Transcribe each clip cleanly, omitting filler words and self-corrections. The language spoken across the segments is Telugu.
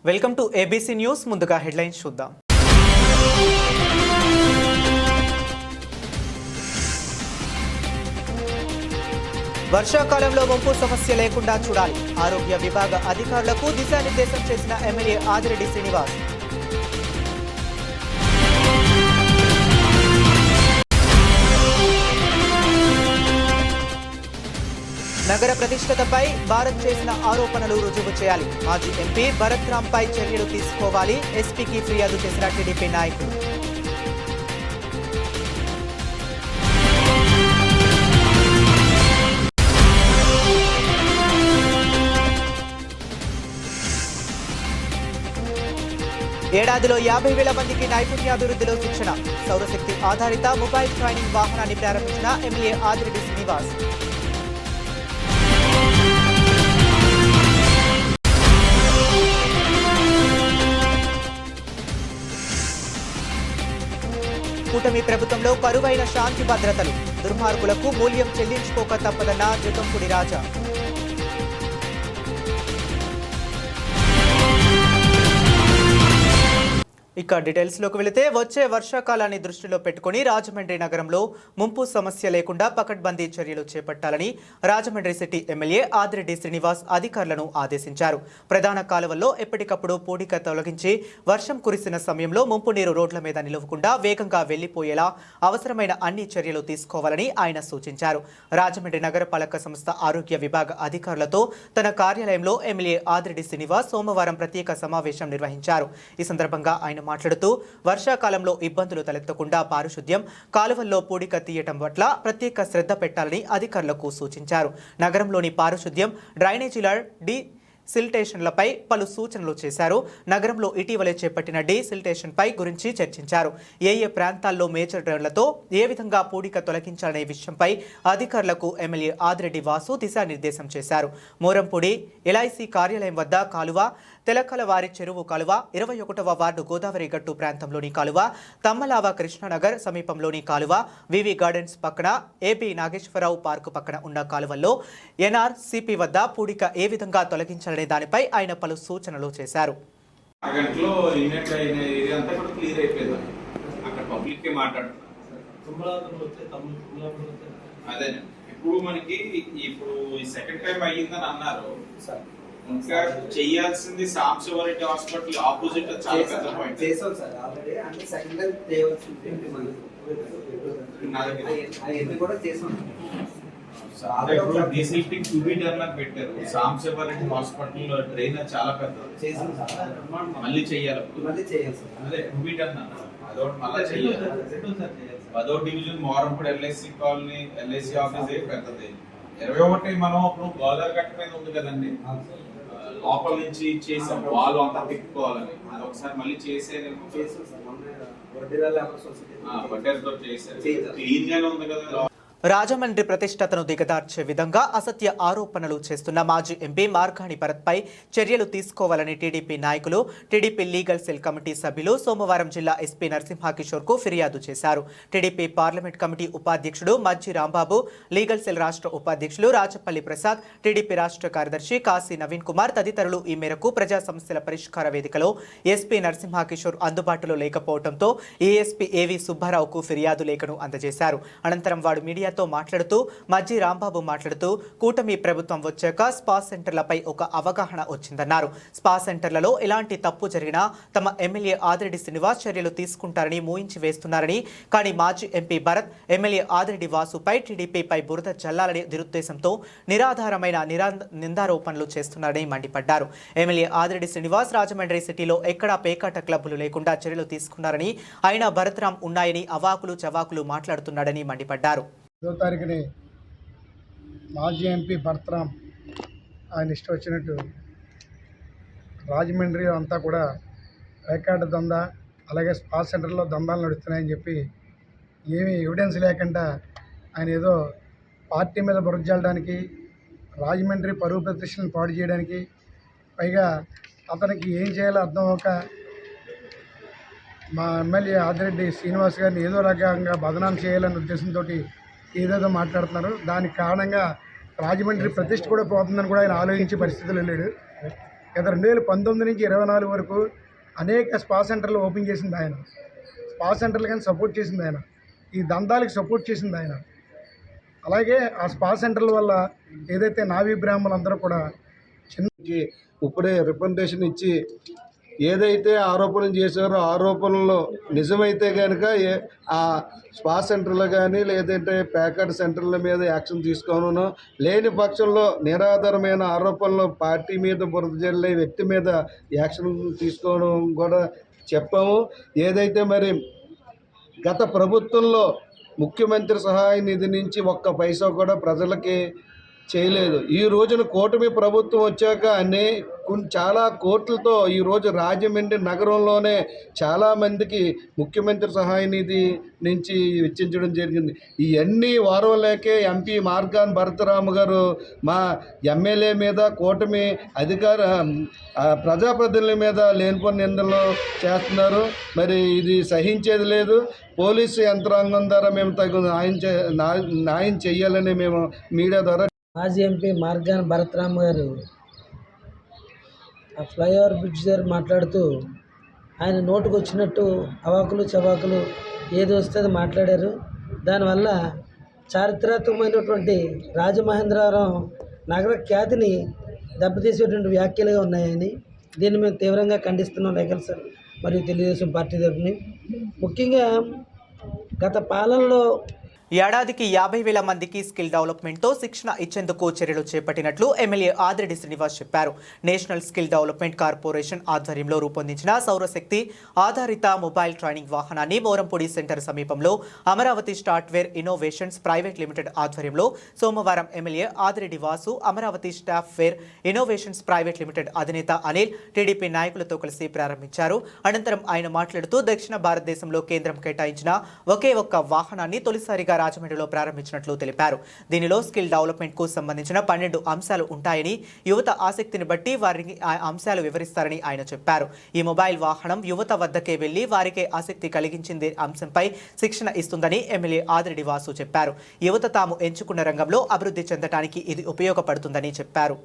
Welcome to ABC news. ముందుగా హెడ్లైన్స్ చూద్దాం. వర్షాకాలంలో ముంపు సమస్య లేకుండా చూడాలి. ఆరోగ్య విభాగ అధికారులకు దిశానిర్దేశం చేసిన ఎమ్మెల్యే ఆదిరెడ్డి శ్రీనివాస్. నగర ప్రతిష్టతపై భారత్ చేసిన ఆరోపణలు రుజువు చేయాలి. మాజీ ఎంపీ భరత్ రాంపై చర్యలు తీసుకోవాలి. ఎస్పీకి ఫిర్యాదు చేసిన టీడీపీ నాయకులు. ఏడాదిలో 50,000 మందికి నైపుణ్యాభివృద్ధిలో శిక్షణ. సౌరశక్తి ఆధారిత మొబైల్ ట్రైనింగ్ వాహనాన్ని ప్రారంభించిన ఎమ్మెల్యే ఆదిరెడ్డి శ్రీనివాస్. కూటమి ప్రభుత్వంలో కరువైన శాంతి భద్రతలు. దుర్మార్గులకు మూల్యం చెల్లించుకోక తప్పదన్న జగంపూడి రాజా. ఇక డీటెయిల్స్లోకి వెళితే వచ్చే వర్షాకాలాన్ని దృష్టిలో పెట్టుకుని రాజమండ్రి నగరంలో ముంపు సమస్య లేకుండా పకడ్బందీ చర్యలు చేపట్టాలని రాజమండ్రి సిటీ ఎమ్మెల్యే ఆదిరెడ్డి శ్రీనివాస్ అధికారులను ఆదేశించారు. ప్రధాన కాలువల్లో ఎప్పటికప్పుడు పూడిక తొలగించి వర్షం కురిసిన సమయంలో ముంపు నీరు రోడ్ల మీద నిలవకుండా వేగంగా వెళ్లిపోయేలా అవసరమైన అన్ని చర్యలు తీసుకోవాలని ఆయన సూచించారు. రాజమండ్రి నగరపాలక సంస్థ ఆరోగ్య విభాగ అధికారులతో తన కార్యాలయంలో ఎమ్మెల్యే ఆదిరెడ్డి శ్రీనివాస్ సోమవారం ప్రత్యేక సమావేశం నిర్వహించారు. ఈ సందర్భంగా ఆయన మాట్లాడుతూ వర్షాకాలంలో ఇబ్బందులు తలెత్తకుండా పారిశుద్ధ్యం, కాలువల్లో పూడిక తీయటం పట్ల ప్రత్యేక శ్రద్ధ పెట్టాలని అధికారులకు సూచించారు. నగరంలోని పారిశుద్ధ్యం, డ్రైనేజీల సిల్టేషన్లపై పలు సూచనలు చేశారు. నగరంలో ఇటీవలే చేపట్టిన సిల్టేషన్పై గురించి చర్చించారు. ఏ ప్రాంతాల్లో మేజర్ డ్రైన్లతో ఏ విధంగా పూడిక తొలగించాలనే విషయంపై అధికారులకు ఎమ్మెల్యే ఆదిరెడ్డి వాసు దిశానిర్దేశం చేశారు. మోరంపూడి ఎల్ఐసి కార్యాలయం వద్ద కాలువ, తెలకలవారి చెరువు కాలువ, 21వ వార్డు గోదావరి గట్టు ప్రాంతంలోని కాలువ, తమ్మలావ కృష్ణానగర్ సమీపంలోని కాలువ, వివి గార్డెన్స్ పక్కన, ఏపీ నాగేశ్వరరావు పార్కు పక్కన ఉన్న కాలువల్లో ఎన్ఆర్సీపీ వద్ద పూడిక ఏ విధంగా తొలగించాలనే దానిపై ఆయన పలు సూచనలు చేశారు. ఇప్పుడు మనకి సెకండ్ టైం అయ్యిందని అన్నారు. ఇంకా చేయాల్సింది సాంబశివరెడ్డి హాస్పిటల్ ఆపోజిట్ చాలా పెద్ద పాయింట్ చేసాం సార్ ఆల్రెడీ. అంటే సెకండ్ టైం చేయవలసింది కూడా చేసాం. డీసిల్టింగ్ టు బి డన్ అని పెట్టారు. సాంబశివరెడ్డి హాస్పిటల్ డ్రైన్ చాలా పెద్దది. మళ్ళీ చేయాలి సార్. అదే టు బి డన్ అన్నారు. అదొకటి మళ్ళీ చేయాలి. 10వ division Morampudi LIC colony, LIC office పెద్దది. 21 మనం ఇప్పుడు గోదావరి గట్ట మీద ఉంది కదండి, లోపల నుంచి చేసాం వాళ్ళు అంతా తిప్పుకోవాలని. అది ఒకసారి మళ్ళీ చేసేది క్లీన్ గానే ఉంది కదా. రాజమండ్రి ప్రతిష్టతను దిగదార్చే విధంగా అసత్య ఆరోపణలు చేస్తున్న మాజీ ఎంపీ మార్గాని భరత్పై చర్యలు తీసుకోవాలని టీడీపీ నాయకులు, టీడీపీ లీగల్ సెల్ కమిటీ సభ్యులు సోమవారం జిల్లా ఎస్పీ నరసింహకిషోర్కు ఫిర్యాదు చేశారు. టీడీపీ పార్లమెంట్ కమిటీ ఉపాధ్యక్షుడు మజ్జి రాంబాబు, లీగల్ సెల్ రాష్ట్ర ఉపాధ్యక్షులు రాచపల్లి ప్రసాద్, టీడీపీ రాష్ట్ర కార్యదర్శి కాశీ నవీన్ కుమార్ తదితరులు ఈ మేరకు ప్రజా సమస్యల పరిష్కార వేదికలో ఎస్పీ నరసింహకిషోర్ అందుబాటులో లేకపోవడంతో ఏఎస్పీ ఏవి సుబ్బారావుకు ఫిర్యాదు లేఖను అందజేశారు. అనంతరం వాడు మీడియాతో మాట్లాడుతూ మజ్జి రాంబాబు మాట్లాడుతూ కూటమి ప్రభుత్వం వచ్చాక స్పా సెంటర్లపై ఒక అవగాహన వచ్చిందన్నారు. స్పా సెంటర్లలో ఎలాంటి తప్పు జరిగినా తమ ఎమ్మెల్యే ఆదిరెడ్డి శ్రీనివాస్ చర్యలు తీసుకుంటారని మూయించి వేస్తున్నారని, కానీ మాజీ ఎంపీ భరత్ ఎమ్మెల్యే ఆదిరెడ్డి వాసుపై టీడీపీపై బురద చల్లాలని దురుద్దేశంతో నిరాధారమైన నిందారోపణలు చేస్తున్నారని మండిపడ్డారు. ఎమ్మెల్యే ఆదిరెడ్డి శ్రీనివాస్ రాజమండ్రి సిటీలో ఎక్కడా పేకాట క్లబ్బులు లేకుండా చర్యలు తీసుకున్నారని, అయినా భరత్ రామ్ ఉన్నాయని అవాకులు చవాకులు మాట్లాడుతున్నాడని మండిపడ్డారు. 2వ తారీఖుని మాజీ ఎంపీ భరత్ రామ్ ఆయన ఇష్టం వచ్చినట్టు రాజమండ్రి అంతా కూడా రేకార్డ్ దందా, అలాగే స్పా సెంటర్లో దందాలు నడుస్తున్నాయని చెప్పి ఏమీ ఎవిడెన్స్ లేకుండా ఆయన ఏదో పార్టీ మీద బురద జల్లడానికి, రాజమండ్రి పరువు ప్రతిష్టలను పాడు చేయడానికి, పైగా అతనికి ఏం చేయాలో అర్థం అవ్వక మా ఎమ్మెల్యే ఆదిరెడ్డి శ్రీనివాస్ గారిని ఏదో రకంగా బదనాం చేయాలనే ఉద్దేశంతో ఏదేదో మాట్లాడుతున్నారు. దానికి కారణంగా రాజమండ్రి ప్రతిష్ట కూడా పోతుందని కూడా ఆయన ఆలోచించే పరిస్థితులు వెళ్ళాడు. గత 2019 నుంచి 24 వరకు అనేక స్పా సెంటర్లు ఓపెన్ చేసింది ఆయన. స్పా సెంటర్లు కానీ సపోర్ట్ చేసింది ఆయన. ఈ దందాలకు సపోర్ట్ చేసింది ఆయన. అలాగే ఆ స్పా సెంటర్ల వల్ల ఏదైతే నావీ బ్రాహ్మణులందరూ కూడా చిన్నకి ఇప్పుడే రిప్రజెంటేషన్ ఇచ్చి ఏదైతే ఆరోపణలు చేశారో ఆరోపణలు నిజమైతే కనుక ఆ స్పా సెంటర్లు కానీ లేదంటే ప్యాకెట్ సెంటర్ల మీద యాక్షన్ తీసుకోను, లేని పక్షంలో నిరాధారమైన ఆరోపణలు పార్టీ మీద బురద జల్లే వ్యక్తి మీద యాక్షన్ తీసుకోవడం కూడా చెప్పాము. ఏదైతే మరి గత ప్రభుత్వంలో ముఖ్యమంత్రి సహాయ నిధి నుంచి ఒక్క పైసా కూడా ప్రజలకి చేయలేదు. ఈ రోజున కూటమి ప్రభుత్వం వచ్చాక చాలా కోట్లతో ఈరోజు రాజమండ్రి నగరంలోనే చాలామందికి ముఖ్యమంత్రి సహాయ నిధి నుంచి వెచ్చించడం జరిగింది. ఇవన్నీ వారవలేకే ఎంపీ మార్గాన్ భరతరామ గారు మా ఎమ్మెల్యే మీద కూటమి ప్రజాప్రతినిధుల మీద లేనిపోని నిందలు చేస్తున్నారు. మరి ఇది సహించేది లేదు. పోలీసు యంత్రాంగం ద్వారా మేము తగు న్యాయం చేయాలని మేము మీడియా ద్వారా మాజీ ఎంపీ మార్గాన్ భరతరామ్ గారు ఆ ఫ్లైఓవర్ బ్రిడ్జ్ దగ్గర మాట్లాడుతూ ఆయన నోటుకు వచ్చినట్టు అవాకులు చవాకులు ఏది వస్తే అది మాట్లాడారు. దానివల్ల చారిత్రాత్మకమైనటువంటి రాజమహేంద్రవరం నగర ఖ్యాతిని దెబ్బతీసేటువంటి వ్యాఖ్యలుగా ఉన్నాయని దీన్ని మేము తీవ్రంగా ఖండిస్తున్నాం లేఖలు సార్ మరియు తెలుగుదేశం పార్టీ తరఫున. ముఖ్యంగా గత పాలనలో ఏడాదికి 50,000 మందికి స్కిల్ డెవలప్మెంట్తో శిక్షణ ఇచ్చేందుకు చర్యలు చేపట్టినట్లు ఎమ్మెల్యే ఆదిరెడ్డి శ్రీనివాస్ చెప్పారు. నేషనల్ స్కిల్ డెవలప్మెంట్ కార్పొరేషన్ ఆధ్వర్యంలో రూపొందించిన సౌరశక్తి ఆధారిత మొబైల్ ట్రైనింగ్ వాహనాన్ని మోరంపూడి సెంటర్ సమీపంలో Amaravati software innovations private limited ఆధ్వర్యంలో సోమవారం MLA Adireddy Vasu, Amaravati software innovations private limited అధినేత అనిల్, టీడీపీ నాయకులతో కలిసి ప్రారంభించారు. అనంతరం ఆయన మాట్లాడుతూ దక్షిణ భారతదేశంలో కేంద్రం కేటాయించిన ఒకే ఒక్క వాహనాన్ని తొలిసారిగా రాజమండ్రిలో ప్రారంభించినట్లు తెలిపారు. దీనిలో స్కిల్ డెవలప్మెంట్ కు సంబంధించిన 12 అంశాలు ఉంటాయని, యువత ఆసక్తిని బట్టి వారికి ఆ అంశాలు వివరిస్తారని ఆయన చెప్పారు. ఈ మొబైల్ వాహనం యువత వద్దకే వెళ్లి వారికే ఆసక్తి కలిగించింది అంశంపై శిక్షణ ఇస్తుందని ఎమ్మెల్యే ఆదిరెడ్డి వాసు చెప్పారు. యువత తాము ఎంచుకున్న రంగంలో అభివృద్ధి చెందడానికి ఇది ఉపయోగపడుతుందని చెప్పారు.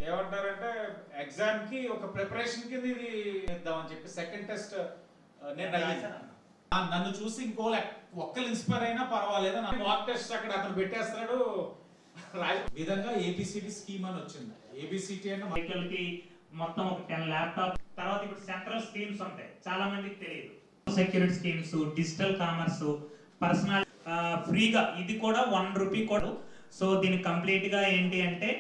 ఏమంటారంటే ఎగ్జామ్ కి ఒక ప్రిపరేషన్ కింద ఇది ఇద్దామని చెప్పి సెకండ్ టెస్ట్ నేను నన్ను చూసి ఇంకో ఒక్కరు ఇన్స్పైర్ అయినా పర్వాలేదు. మాక్ టెస్ట్ అక్కడ అతను పెట్టేస్తాడు. విధంగా ఏబిసిడి స్కీమ్ అని వచ్చింది. ఏబిసిడి అంటే వెహికల్కి మొత్తం ఒక 10 ల్యాప్టాప్. తర్వాత ఇప్పుడు సెంట్రల్ స్కీమ్స్ ఉంటాయి, చాలా మందికి తెలియదు. Security schemes, digital commerce, personal ఫ్రీగా ఇది కూడా 1 రూపీ కూడా. సో దీని కంప్లీట్ గా ఏంటి అంటే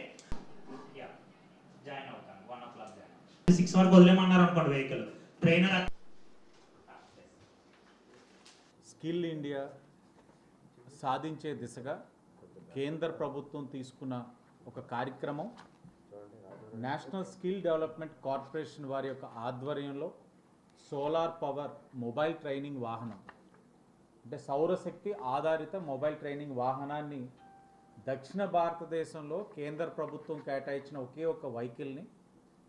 జాయిన్ అవుతాను 1 o'clock జాయిన్ 6 వరకు వదిలేమన్నారు అనుకోండి వెహికల్ ట్రైనర్. స్కిల్ ఇండియా సాధించే దిశగా కేంద్ర ప్రభుత్వం తీసుకున్న ఒక కార్యక్రమం నేషనల్ స్కిల్ డెవలప్మెంట్ కార్పొరేషన్ వారి యొక్క ఆధ్వర్యంలో సోలార్ పవర్ మొబైల్ ట్రైనింగ్ వాహనం అంటే సౌరశక్తి ఆధారిత మొబైల్ ట్రైనింగ్ వాహనాన్ని దక్షిణ భారతదేశంలో కేంద్ర ప్రభుత్వం కేటాయించిన ఒకే ఒక వెహికల్ని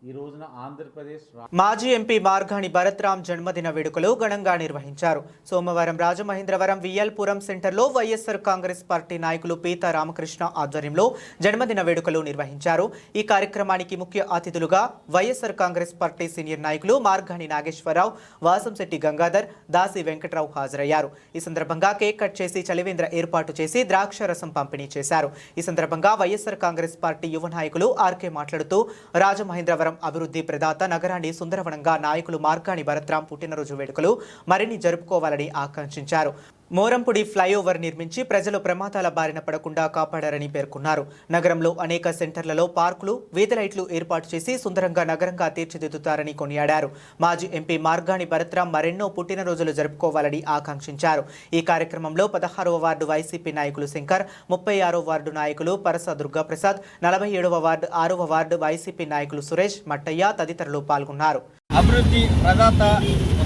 ఈ రోజున ఆంధ్రప్రదేశ్ మాజీ ఎంపీ మార్గాని భరతరామ్ జన్మదిన వేడుకలు ఘనంగా నిర్వహించారు. సోమవారం రాజమహేంద్రవరం విఎల్పురం సెంటర్లో వైఎస్ఆర్ కాంగ్రెస్ పార్టీ నాయకులు పీతా రామకృష్ణ ఆధ్వర్యంలో జన్మదిన వేడుకలు నిర్వహించారు. ఈ కార్యక్రమానికి ముఖ్య అతిథులుగా వైఎస్ఆర్ కాంగ్రెస్ పార్టీ సీనియర్ నాయకులు మార్గాని నాగేశ్వరరావు, వాసంశెట్టి గంగాధర్, దాసి వెంకట్రావు హాజరయ్యారు. ఈ సందర్భంగా కేక్ కట్ చేసి చలివేంద్ర ఏర్పాటు చేసి ద్రాక్ష రసం పంపిణీ చేశారు. ఈ సందర్భంగా వైఎస్ఆర్ కాంగ్రెస్ పార్టీ యువ నాయకులు ఆర్కే మాట్లాడుతూ రాజమహేంద్రవరం అభివృద్ధి ప్రదాత నగరాన్ని సుందరవనంగా నాయకులు మార్గాని భరతరామ్ పుట్టినరోజు వేడుకలు మరిన్ని జరుపుకోవాలని ఆకాంక్షించారు. మోరంపుడి ఫ్లైఓవర్ నిర్మించి ప్రజలు ప్రమాదాల బారిన పడకుండా కాపాడారని పేర్కొన్నారు. నగరంలో అనేక సెంటర్లలో పార్కులు, వీధి లైట్లు ఏర్పాటు చేసి సుందరంగా నగరంగా తీర్చిదిద్దుతారని కొనియాడారు. మాజీ ఎంపీ మార్గాని భరత్రాం మరెన్నో పుట్టినరోజులు జరుపుకోవాలని ఆకాంక్షించారు. ఈ కార్యక్రమంలో 16వ వార్డు వైసీపీ నాయకులు శంకర్, 36వ వార్డు నాయకులు పరస దుర్గాప్రసాద్, 47వ వార్డు 6వ వార్డు వైసీపీ నాయకులు సురేష్, మట్టయ్య తదితరులు పాల్గొన్నారు. అభివృద్ధి ప్రదాత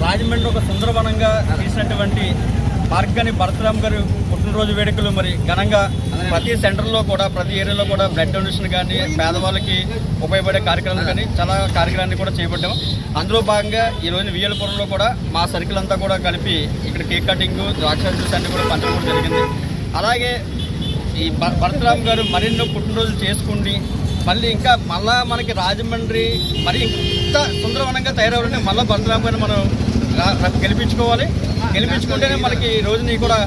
రాజమండ్రి ఒక సుందరవనంగా తీసినటువంటి మార్గాని భరతరామ్ గారు పుట్టినరోజు వేడుకలు మరి ఘనంగా ప్రతి సెంటర్లో కూడా ప్రతి ఏరియాలో కూడా బ్లడ్ డొనేషన్ కానీ పేదవాళ్ళకి ఉపయోగపడే కార్యక్రమాలు కానీ చాలా కార్యక్రమాన్ని కూడా చేపట్టాము. అందులో భాగంగా ఈరోజు వియ్యలపురంలో కూడా మా సర్కిల్ అంతా కూడా కలిపి ఇక్కడ కేక్ కటింగ్, ద్రాక్ష జ్యూస్ అన్ని కూడా పంచడం జరిగింది. అలాగే ఈ భరతరామ్ గారు మరెన్నో పుట్టినరోజులు చేసుకుని మళ్ళీ ఇంకా మళ్ళా మనకి రాజమండ్రి మరి ఇంత సుందరవనంగా తయారవ్వాలంటే మళ్ళీ భరతరామ్ గారిని మనం గెలిపించుకోవాలి. గెలిపించుకుంటేనే మనకి ఈ రోజుని కూడా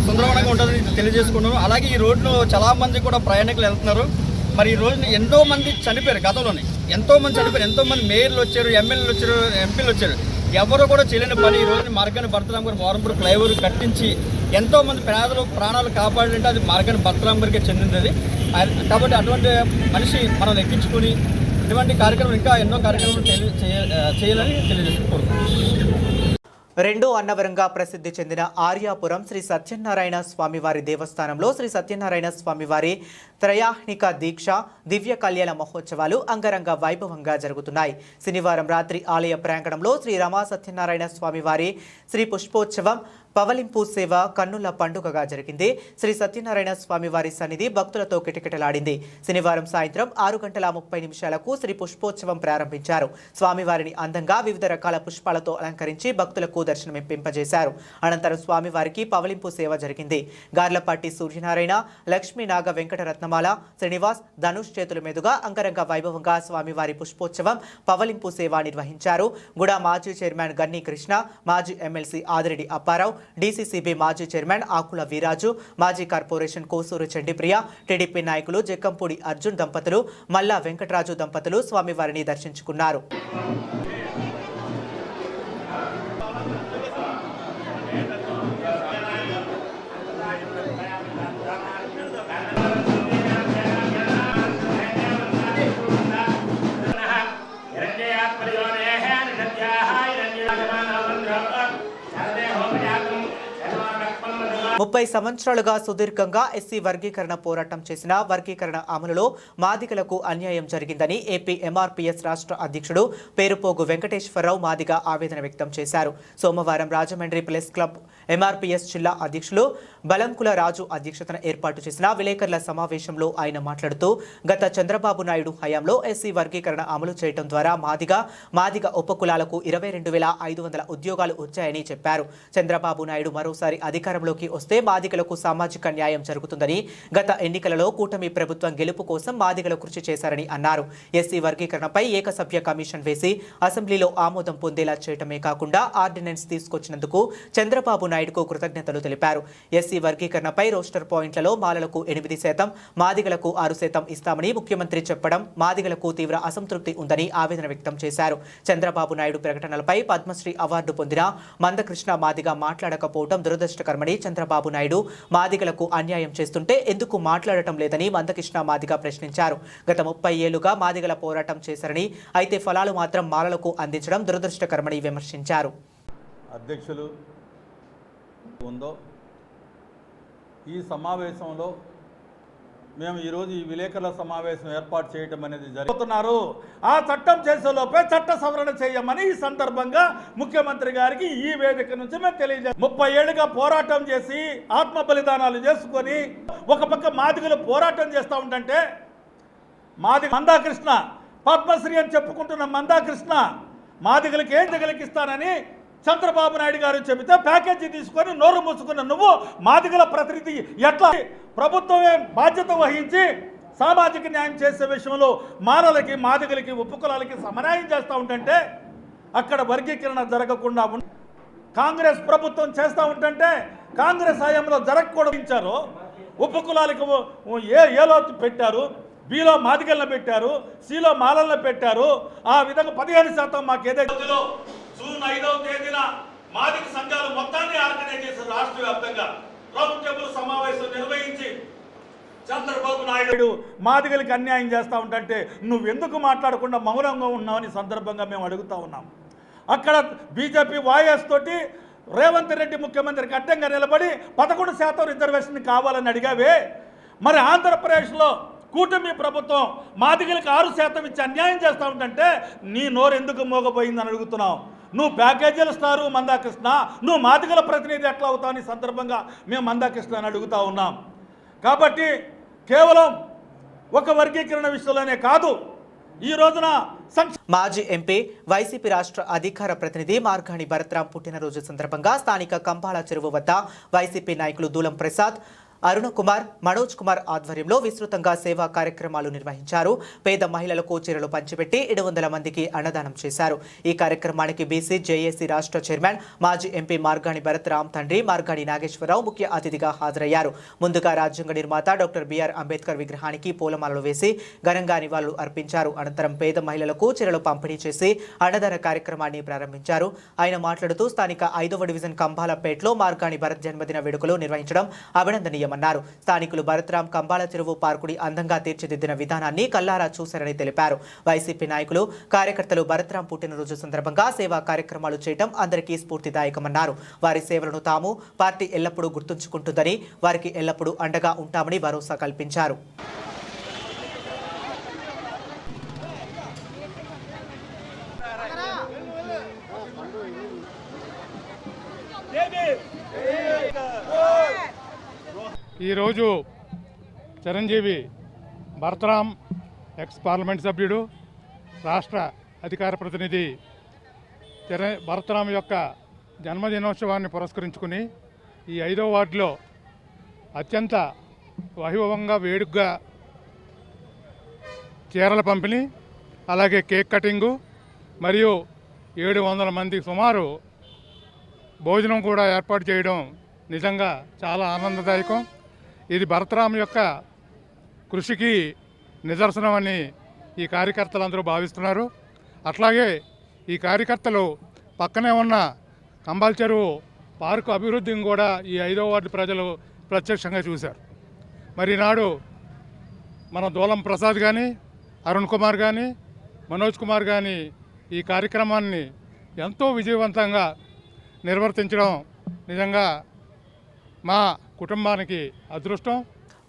సుందరవనంగా ఉంటుందని తెలియజేసుకున్నాను. అలాగే ఈ రోడ్లో చాలామంది కూడా ప్రయాణికులు వెళ్తున్నారు. మరి ఈ రోజున ఎంతోమంది చనిపోయారు. గతంలోనే ఎంతోమంది చనిపోయారు. ఎంతోమంది మేయర్లు వచ్చారు, ఎమ్మెల్యేలు వచ్చారు, ఎంపీలు వచ్చారు. ఎవరు కూడా చేయలేని పని ఈ రోజున మార్గాని భరతరామ్ గారు మోరంపుడి ఫ్లైఓవర్ కట్టించి ఎంతోమంది పేదలు ప్రాణాలు కాపాడాలంటే అది మార్గాని భరతరామ్ గారికి చెందింది. కాబట్టి అటువంటి మనిషి మనం లెక్కించుకొని ఇటువంటి కార్యక్రమం ఇంకా ఎన్నో కార్యక్రమాలు చేయాలని తెలియజేసుకుంటున్నాం. రెండో అన్నవరంగా ప్రసిద్ధి చెందిన ఆర్యాపురం శ్రీ సత్యనారాయణ స్వామివారి దేవస్థానంలో శ్రీ సత్యనారాయణ స్వామివారి త్రయాహ్నిక దీక్ష దివ్య కళ్యాణ మహోత్సవాలు అంగరంగ వైభవంగా జరుగుతున్నాయి. శనివారం రాత్రి ఆలయ ప్రాంగణంలో శ్రీ రమా సత్యనారాయణ స్వామివారి శ్రీ పుష్పోత్సవం పవలింపు సేవ కన్నుల పండుగగా జరిగింది. శ్రీ సత్యనారాయణ స్వామివారి సన్నిధి భక్తులతో కిటకిటలాడింది. శనివారం సాయంత్రం 6:30 శ్రీ పుష్పోత్సవం ప్రారంభించారు. స్వామివారిని అందంగా వివిధ రకాల పుష్పాలతో అలంకరించి భక్తులకు దర్శనమిప్పింపజేశారు. అనంతరం స్వామివారికి పవలింపు సేవ జరిగింది. గార్లపాటి సూర్యనారాయణ, లక్ష్మీ నాగ వెంకటరత్నమాల, శ్రీనివాస్, ధనుష్ చేతుల మీదుగా అంగరంగ వైభవంగా స్వామివారి పుష్పోత్సవం పవలింపు సేవ నిర్వహించారు. గుడా మాజీ చైర్మన్ గన్ని కృష్ణ, మాజీ ఎమ్మెల్సీ ఆదిరెడ్డి అప్పారావు, డీసీసీబీ మాజీ చైర్మన్ ఆకుల వీరాజు, మాజీ కార్పొరేషన్ కోసూరు చండిప్రియ, టీడీపీ నాయకులు జక్కంపూడి అర్జున్ దంపతులు, మల్లా వెంకటరాజు దంపతులు స్వామివారిని దర్శించుకున్నారు. ముప్పై సంవత్సరాలుగా సుదీర్ఘంగా ఎస్సీ వర్గీకరణ పోరాటం చేసిన వర్గీకరణ అమలులో మాదిగలకు అన్యాయం జరిగిందని ఏపీ ఎంఆర్పీఎస్ రాష్ట్ర అధ్యక్షుడు పేరుపోగు వెంకటేశ్వరరావు మాదిగ ఆవేదన వ్యక్తం చేశారు. సోమవారం రాజమండ్రి ప్రెస్ క్లబ్ ఎంఆర్పీఎస్ జిల్లా అధ్యక్షులు బలంకుల రాజు అధ్యక్షతన ఏర్పాటు చేసిన విలేకరుల సమావేశంలో ఆయన మాట్లాడుతూ గత చంద్రబాబు నాయుడు హయాంలో ఎస్సీ వర్గీకరణ అమలు చేయడం ద్వారా మాదిగ ఉపకులాలకు 22,500 ఉద్యోగాలు వచ్చాయని చెప్పారు. చంద్రబాబు నాయుడు మరోసారి అధికారంలోకి వస్తే మాదిగలకు సామాజిక న్యాయం జరుగుతుందని, గత ఎన్నికలలో కూటమి ప్రభుత్వం గెలుపు కోసం మాదిగలు కృషి చేశారని అన్నారు. ఎస్సీ వర్గీకరణపై ఏకసభ్య కమిషన్ వేసి అసెంబ్లీలో ఆమోదం పొందేలా చేయటమే కాకుండా ఆర్డినెన్స్ తీసుకొచ్చినందుకు చంద్రబాబు నాయుడుకు కృతజ్ఞతలు తెలిపారు. ఎస్సీ వర్గీకరణపై రోస్టర్ పాయింట్లలో మాలలకు 8%, మాదిగలకు 6% ఇస్తామని ముఖ్యమంత్రి చెప్పడం మాదిగలకు తీవ్ర అసంతృప్తి ఉందని ఆవేదన వ్యక్తం చేశారు. చంద్రబాబు నాయుడు ప్రకటనలపై పద్మశ్రీ అవార్డు పొందిన మందకృష్ణ మాదిగ మాట్లాడకపోవడం దురదృష్టకరమని, చంద్రబాబు నాయుడు మాదిగలకు అన్యాయం చేస్తుంటే ఎందుకు మాట్లాడటం లేదని మందకృష్ణ మాదిగ ప్రశ్నించారు. గత 30 ఏళ్లుగా మాదిగల పోరాటం చేశారని, అయితే ఫలాలు మాత్రం మాలలకు అందించడం దురదృష్టకరమని విమర్శించారు. అధ్యక్షులు ఉందో ఈ సమావేశంలో మేము ఈరోజు ఈ విలేకరుల సమావేశం ఏర్పాటు చేయడం అనేది జరుగుతున్నారు. ఆ చట్టం చేసేలోపే చట్ట సవరణ చేయమని ఈ సందర్భంగా ముఖ్యమంత్రి గారికి ఈ వేదిక నుంచి మేము తెలియజేస్తాం. 30 ఏళ్ళుగా పోరాటం చేసి ఆత్మ బలిదానాలు చేసుకొని ఒక పక్క మాదిగలు పోరాటం చేస్తూ ఉంటే మందాకృష్ణ పద్మశ్రీ అని చెప్పుకుంటున్న మందాకృష్ణ మాదిగలకి ఏం తగిలికిస్తానని చంద్రబాబు నాయుడు గారు చెబితే ప్యాకేజీ తీసుకొని నోరు మూసుకున్న నువ్వు మాదిగల ప్రతినిధి ఎట్లా? ప్రభుత్వమే బాధ్యత వహించి సామాజిక న్యాయం చేసే విషయంలో మాలలకి, మాదిగలకి, ఉపకులాలకి సమన్యాయం చేస్తూ ఉంటే అక్కడ వర్గీకరణ జరగకుండా కాంగ్రెస్ ప్రభుత్వం చేస్తూ ఉంటే కాంగ్రెస్ హయాంలో జరగకూడదు. ఉపకులాలకు ఏలో పెట్టారు, బిలో మాదిగలను పెట్టారు, సిలో మాలలను పెట్టారు. ఆ విధంగా 15% మాకు ఏదైతే జూన్ 5వ తేదీన మాదిక సంఘాలు మొత్తాన్ని ఆర్గనైజ్ చేసిన రాష్ట్ర వ్యాప్తంగా రౌండ్ టేబుల్ సమావేశం నిర్వహించి చంద్రబాబు నాయుడు మాదిగలకి అన్యాయం చేస్తూ ఉంటే నువ్వెందుకు మాట్లాడకుండా మౌనంగా ఉన్నావని సందర్భంగా మేము అడుగుతూ ఉన్నాం. అక్కడ బీజేపీ వాయిస్ తోటి రేవంత్ రెడ్డి ముఖ్యమంత్రికి అడ్డంగా నిలబడి 11% రిజర్వేషన్ కావాలని అడిగావే. మరి ఆంధ్రప్రదేశ్లో కూటమి ప్రభుత్వం మాదిగలకు 6% ఇచ్చి అన్యాయం చేస్తూ ఉంటే నీ నోరు ఎందుకు మోగపోయిందని అడుగుతున్నావు. నువ్వు ప్యాకేజీలు స్టారు మందాకృష్ణ, నువ్వు మాదిగల ప్రతినిధి ఎట్లా అవుతావు సందర్భంగా మేము మందాకృష్ణ అని అడుగుతూ ఉన్నాం. కాబట్టి కేవలం ఒక వర్గీకరణ విషయంలోనే కాదు, ఈ రోజున మాజీ ఎంపీ వైసీపీ రాష్ట్ర అధికార ప్రతినిధి మార్గాని భరత్రాం పుట్టినరోజు సందర్భంగా స్థానిక కంబాల చెరువు వద్ద వైసీపీ నాయకులు దూలం ప్రసాద్, అరుణ కుమార్, మనోజ్ కుమార్ ఆధ్వర్యంలో విస్తృతంగా సేవా కార్యక్రమాలు నిర్వహించారు. పేద మహిళలకు చీరలు పంచిపెట్టి 700 మందికి అన్నదానం చేశారు. ఈ కార్యక్రమానికి బీసీ జేఏసీ రాష్ట్ర చైర్మన్ మాజీ ఎంపీ మార్గాని భరత్రాం తండ్రి మార్గాని నాగేశ్వరరావు ముఖ్య అతిథిగా హాజరయ్యారు. ముందుగా రాజ్యాంగ నిర్మాత డాక్టర్ బిఆర్ అంబేద్కర్ విగ్రహానికి పూలమాలలు వేసి ఘనంగా నివాళులు అర్పించారు. అనంతరం పేద మహిళలకు చీరలు పంపిణీ చేసి అన్నదాన కార్యక్రమాన్ని ప్రారంభించారు. ఆయన మాట్లాడుతూ స్థానిక 5వ డివిజన్ కంబాలపేటలో మార్గాని భరత్ జన్మదిన వేడుకలు నిర్వహించడం అభినందనీయం. స్థానికులు భరత్రాం కంబాల చెరువు పార్కుని అందంగా తీర్చిదిద్దిన విధానాన్ని కల్లారా చూశారని తెలిపారు. వైసీపీ నాయకులు, కార్యకర్తలు భరత్రాం పుట్టినరోజు సందర్భంగా సేవా కార్యక్రమాలు చేయడం అందరికీ స్ఫూర్తిదాయకమన్నారు. వారి సేవలను తాము పార్టీ ఎల్లప్పుడూ గుర్తుంచుకుంటుందని, వారికి ఎల్లప్పుడూ అండగా ఉంటామని భరోసా కల్పించారు. ఈరోజు చిరంజీవి భరత్రాం ఎక్స్ పార్లమెంట్ సభ్యుడు, రాష్ట్ర అధికార ప్రతినిధి భరత్రాం యొక్క జన్మదినోత్సవాన్ని పురస్కరించుకుని ఈ 5వ వార్డులో అత్యంత వైభవంగా వేడుకగా చీరల పంపిణీ, అలాగే కేక్ కటింగు మరియు 700 మందికి సుమారు భోజనం కూడా ఏర్పాటు చేయడం నిజంగా చాలా ఆనందదాయకం. ఇది భరత్రాం యొక్క కృషికి నిదర్శనమని ఈ కార్యకర్తలందరూ భావిస్తున్నారు. అట్లాగే ఈ కార్యకర్తలు పక్కనే ఉన్న కంబాల చెరువు పార్కు అభివృద్ధిని కూడా ఈ 5వ వార్డు ప్రజలు ప్రత్యక్షంగా చూశారు. మరి నాడు మన దూలం ప్రసాద్ కానీ, అరుణ్ కుమార్ కానీ, మనోజ్ కుమార్ కానీ ఈ కార్యక్రమాన్ని ఎంతో విజయవంతంగా నిర్వర్తించడం నిజంగా మా కుటుంబానికి అదృష్టం.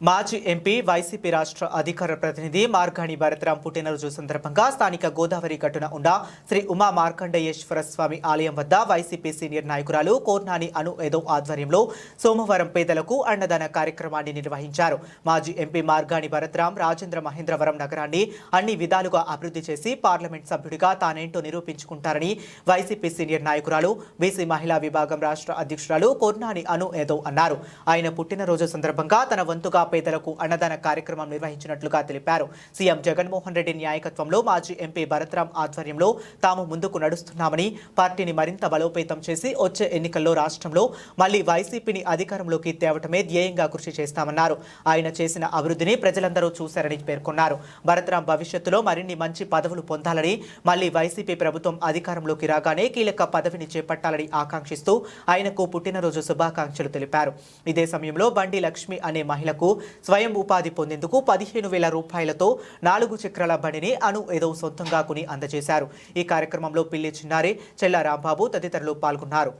మాజీ ఎంపీ వైసీపీ రాష్ట్ర అధికార ప్రతినిధి మార్గాని భరత్రాం పుట్టినరోజు సందర్భంగా స్థానిక గోదావరి గట్టున ఉన్న శ్రీ ఉమా మార్కండేయేశ్వర స్వామి ఆలయం వద్ద వైసీపీ సీనియర్ నాయకురాలు కోర్నాని అను ఏదో ఆధ్వర్యంలో సోమవారం పేదలకు అన్నదాన కార్యక్రమాన్ని నిర్వహించారు. మాజీ ఎంపీ మార్గాని భరత్రాం రాజేంద్ర మహేంద్రవరం నగరాన్ని అన్ని విధాలుగా అభివృద్ధి చేసి పార్లమెంట్ సభ్యుడిగా తానేంటో నిరూపించుకుంటారని వైసీపీ సీనియర్ నాయకురాలు, బీసీ మహిళా విభాగం రాష్ట్ర అధ్యక్షురాలు కోర్నాని అను ఏదో అన్నారు. ఆయన పుట్టినరోజు సందర్భంగా తన వంతుగా పేదలకు అన్నదాన కార్యక్రమం నిర్వహించినట్లుగా తెలిపారు. సీఎం జగన్మోహన్ రెడ్డి నాయకత్వంలో మాజీ ఎంపీ భరత్రాం ఆధ్వర్యంలో తాము ముందుకు నడుస్తున్నామని, పార్టీని మరింత బలోపేతం చేసి వచ్చే ఎన్నికల్లో రాష్ట్రంలో మళ్లీ వైసీపీని అధికారంలోకి తేవటమే ధ్యేయంగా కృషి చేస్తామన్నారు. ఆయన చేసిన అభివృద్ధిని ప్రజలందరూ చూశారని పేర్కొన్నారు. భరత్రాం భవిష్యత్తులో మరిన్ని మంచి పదవులు పొందాలని, మళ్లీ వైసీపీ ప్రభుత్వం అధికారంలోకి రాగానే కీలక పదవిని చేపట్టాలని ఆకాంక్షిస్తూ ఆయనకు పుట్టినరోజు శుభాకాంక్షలు తెలిపారు. ఇదే సమయంలో బండి లక్ష్మి అనే మహిళకు స్వయం ఉపాధి పొందేందుకు 15,000 రూపాయలతో 4 చక్రాల బండిని అను ఏదో సొంతంగా కొని అందజేశారు. ఈ కార్యక్రమంలో పిల్లి చిన్నారి, చెల్ల రాంబాబు తదితరులు పాల్గొన్నారు.